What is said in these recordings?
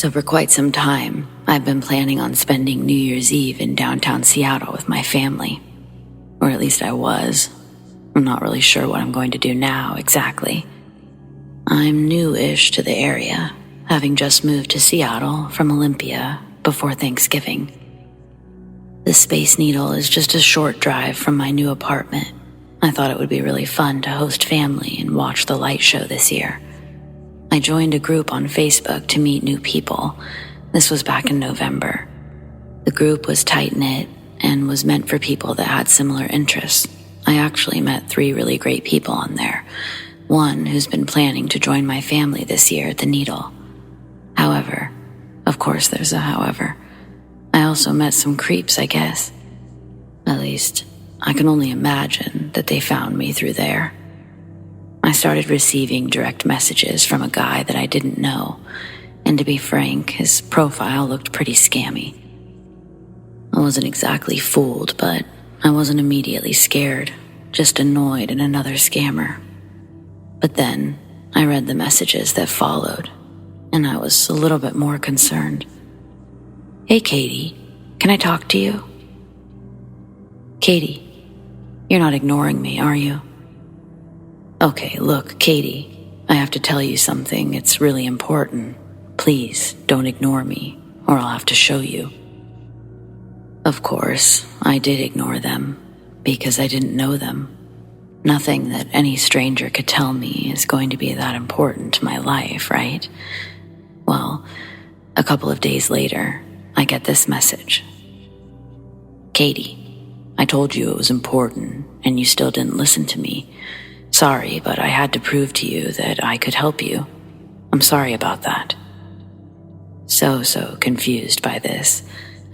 So for quite some time, I've been planning on spending New Year's Eve in downtown Seattle with my family. Or at least I was. I'm not really sure what I'm going to do now exactly. I'm new-ish to the area, having just moved to Seattle from Olympia before Thanksgiving. The Space Needle is just a short drive from my new apartment. I thought it would be really fun to host family and watch the light show this year. I joined a group on Facebook to meet new people. This was back in November. The group was tight-knit and was meant for people that had similar interests. I actually met 3 really great people on there. One who's been planning to join my family this year at the Needle. However, of course there's a however, I also met some creeps, I guess. At least, I can only imagine that they found me through there. I started receiving direct messages from a guy that I didn't know, and to be frank, his profile looked pretty scammy. I wasn't exactly fooled, but I wasn't immediately scared, just annoyed at another scammer. But then, I read the messages that followed, and I was a little bit more concerned. "Hey, Katie, can I talk to you?" "Katie, you're not ignoring me, are you?" "Okay, look, Katie, I have to tell you something. It's really important. Please, don't ignore me, or I'll have to show you." Of course, I did ignore them, because I didn't know them. Nothing that any stranger could tell me is going to be that important to my life, right? Well, a couple of days later, I get this message. "Katie, I told you it was important, and you still didn't listen to me. Sorry, but I had to prove to you that I could help you. I'm sorry about that." So confused by this,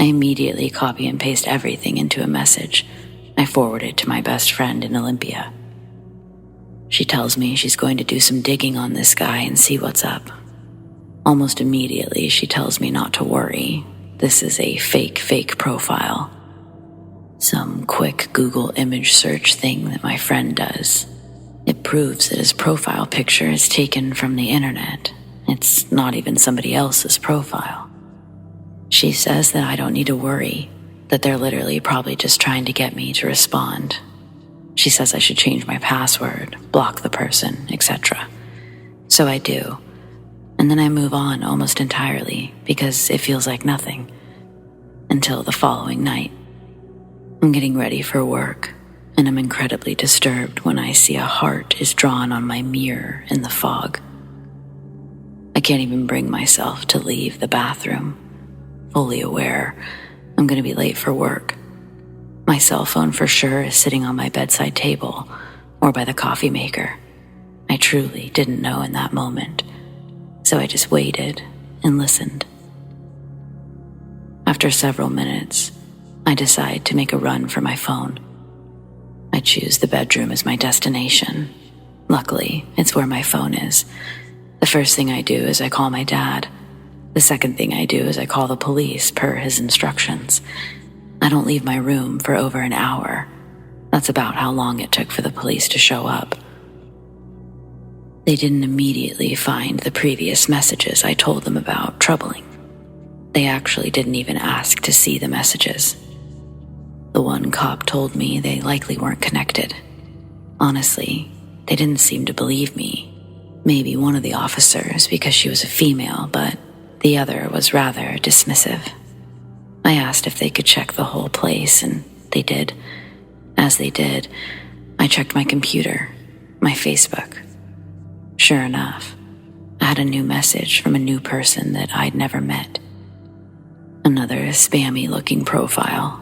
I immediately copy and paste everything into a message. I forward it to my best friend in Olympia. She tells me she's going to do some digging on this guy and see what's up. Almost immediately, she tells me not to worry. This is a fake profile. Some quick Google image search thing that my friend does. It proves that his profile picture is taken from the internet. It's not even somebody else's profile. She says that I don't need to worry, that they're literally probably just trying to get me to respond. She says I should change my password, block the person, etc. So I do. And then I move on almost entirely because it feels like nothing. Until the following night. I'm getting ready for work, and I'm incredibly disturbed when I see a heart is drawn on my mirror in the fog. I can't even bring myself to leave the bathroom, fully aware I'm going to be late for work. My cell phone for sure is sitting on my bedside table or by the coffee maker. I truly didn't know in that moment, so I just waited and listened. After several minutes, I decide to make a run for my phone. I choose the bedroom as my destination. Luckily, it's where my phone is. The first thing I do is I call my dad. The second thing I do is I call the police per his instructions. I don't leave my room for over an hour. That's about how long it took for the police to show up. They didn't immediately find the previous messages I told them about troubling. They actually didn't even ask to see the messages. The one cop told me they likely weren't connected. Honestly, they didn't seem to believe me. Maybe one of the officers because she was a female, but the other was rather dismissive. I asked if they could check the whole place, and they did. As they did, I checked my computer, my Facebook. Sure enough, I had a new message from a new person that I'd never met. Another spammy-looking profile.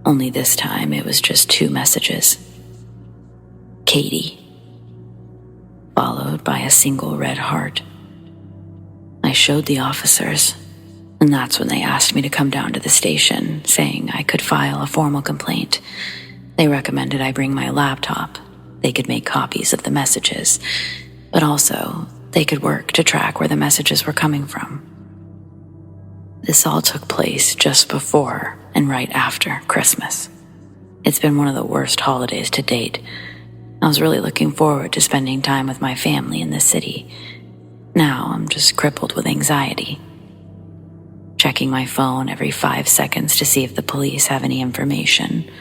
Only this time it was just 2 messages. Katie. Followed by a single red heart. I showed the officers, and that's when they asked me to come down to the station, saying I could file a formal complaint. They recommended I bring my laptop. They could make copies of the messages, but also they could work to track where the messages were coming from. This all took place just before and right after Christmas. It's been one of the worst holidays to date. I was really looking forward to spending time with my family in the city. Now I'm just crippled with anxiety. checking my phone every 5 seconds to see if the police have any information,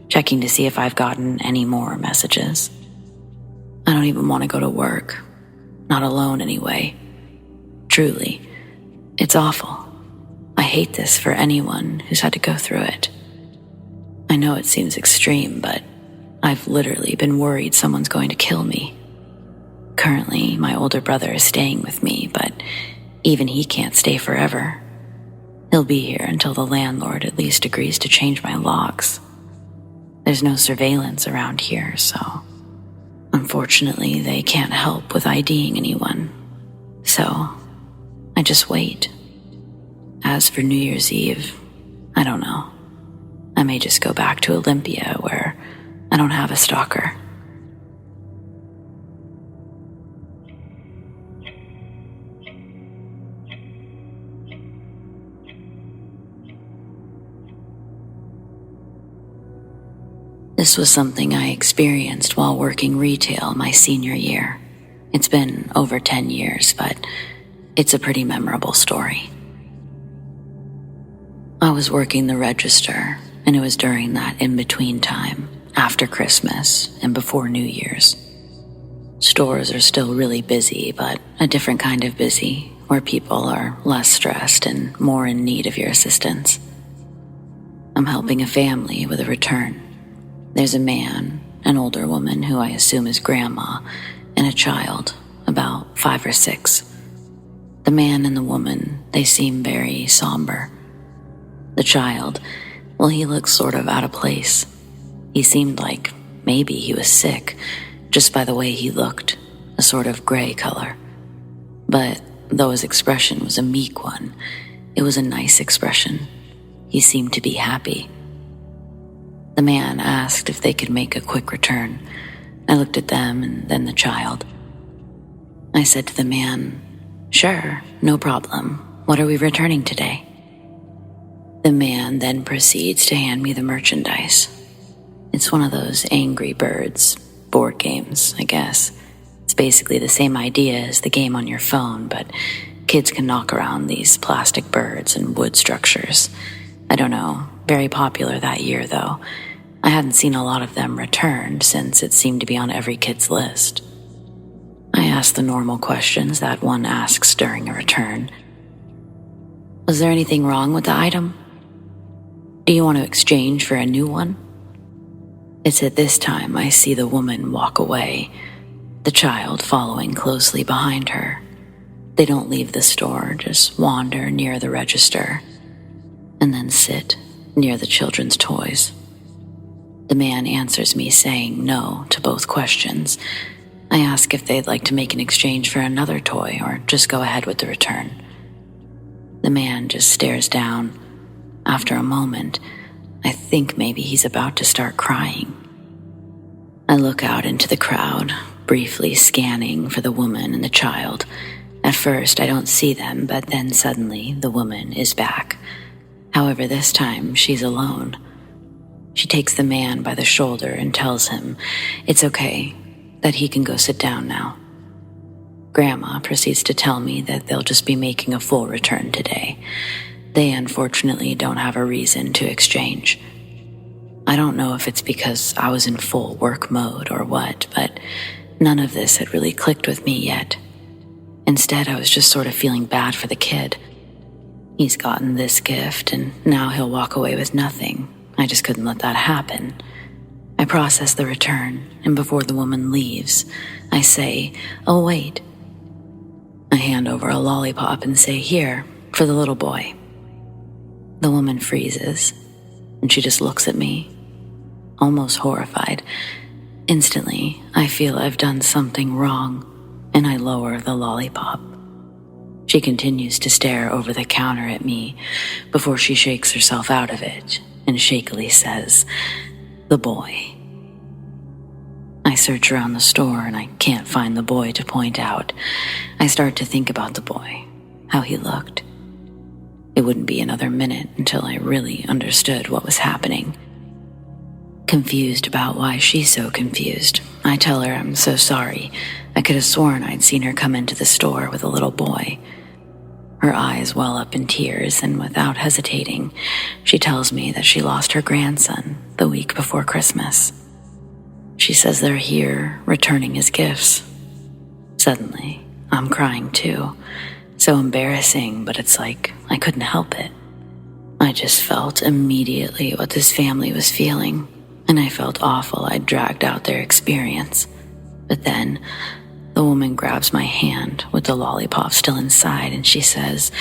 checking to see if I've gotten any more messages. I don't even want to go to work. Not alone anyway. Truly, it's awful. I hate this for anyone who's had to go through it. I know it seems extreme, but I've literally been worried someone's going to kill me. Currently, my older brother is staying with me, but even he can't stay forever. He'll be here until the landlord at least agrees to change my logs. There's no surveillance around here, so unfortunately they can't help with IDing anyone. So I just wait. As for New Year's Eve, I don't know. I may just go back to Olympia where I don't have a stalker. This was something I experienced while working retail my senior year. It's been over 10 years, but it's a pretty memorable story. I was working the register, and it was during that in-between time, after Christmas and before New Year's. Stores are still really busy, but a different kind of busy, where people are less stressed and more in need of your assistance. I'm helping a family with a return. There's a man, an older woman who I assume is grandma, and a child, about 5 or 6. The man and the woman, they seem very somber. The child, well, he looks sort of out of place. He seemed like maybe he was sick, just by the way he looked, a sort of gray color. But though his expression was a meek one, it was a nice expression. He seemed to be happy. The man asked if they could make a quick return. I looked at them and then the child. I said to the man, "Sure, no problem. What are we returning today?" The man then proceeds to hand me the merchandise. It's one of those Angry Birds board games, I guess. It's basically the same idea as the game on your phone, but kids can knock around these plastic birds and wood structures. I don't know, very popular that year though. I hadn't seen a lot of them returned since it seemed to be on every kid's list. I asked the normal questions that one asks during a return. Was there anything wrong with the item? Do you want to exchange for a new one? It's at this time I see the woman walk away, the child following closely behind her. They don't leave the store, just wander near the register, and then sit near the children's toys. The man answers me saying no to both questions. I ask if they'd like to make an exchange for another toy or just go ahead with the return. The man just stares down. After a moment, I think maybe he's about to start crying. I look out into the crowd, briefly scanning for the woman and the child. At first, I don't see them, but then suddenly the woman is back. However, this time she's alone. She takes the man by the shoulder and tells him it's okay, that he can go sit down now. Grandma proceeds to tell me that they'll just be making a full return today. They unfortunately don't have a reason to exchange. I don't know if it's because I was in full work mode or what, but none of this had really clicked with me yet. Instead, I was just sort of feeling bad for the kid. He's gotten this gift, and now he'll walk away with nothing. I just couldn't let that happen. I process the return, and before the woman leaves, I say, "Oh, wait." I hand over a lollipop and say, "Here, for the little boy." The woman freezes, and she just looks at me, almost horrified. Instantly, I feel I've done something wrong, and I lower the lollipop. She continues to stare over the counter at me before she shakes herself out of it and shakily says, "The boy." I search around the store and I can't find the boy to point out. I start to think about the boy, how he looked. It wouldn't be another minute until I really understood what was happening. Confused about why she's so confused, I tell her I'm so sorry. I could have sworn I'd seen her come into the store with a little boy. Her eyes well up in tears, and without hesitating, she tells me that she lost her grandson the week before Christmas. She says they're here, returning his gifts. Suddenly, I'm crying too. So embarrassing, but it's like I couldn't help it. I just felt immediately what this family was feeling, and I felt awful I'd dragged out their experience. But then, the woman grabs my hand with the lollipop still inside, and she says,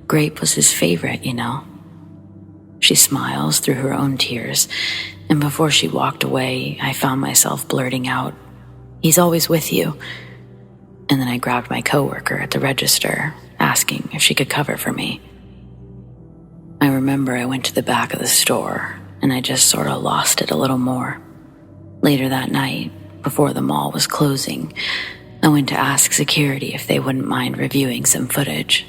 "Grape was his favorite, you know." She smiles through her own tears, and before she walked away, I found myself blurting out, "He's always with you." And then I grabbed my coworker at the register, asking if she could cover for me. I remember I went to the back of the store, and I just sort of lost it a little more. Later that night, before the mall was closing, I went to ask security if they wouldn't mind reviewing some footage.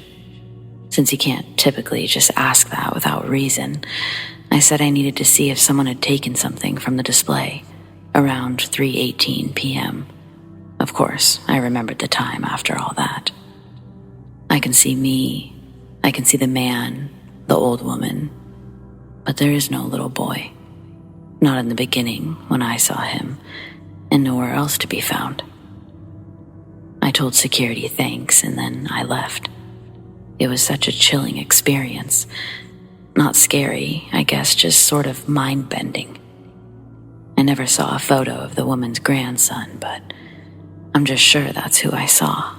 Since you can't typically just ask that without reason, I said I needed to see if someone had taken something from the display around 3:18 p.m. Of course, I remembered the time after all that. I can see me, I can see the man, the old woman, but there is no little boy. Not in the beginning when I saw him, and nowhere else to be found. I told security thanks, and then I left. It was such a chilling experience. Not scary, I guess, just sort of mind-bending. I never saw a photo of the woman's grandson, but I'm just sure that's who I saw.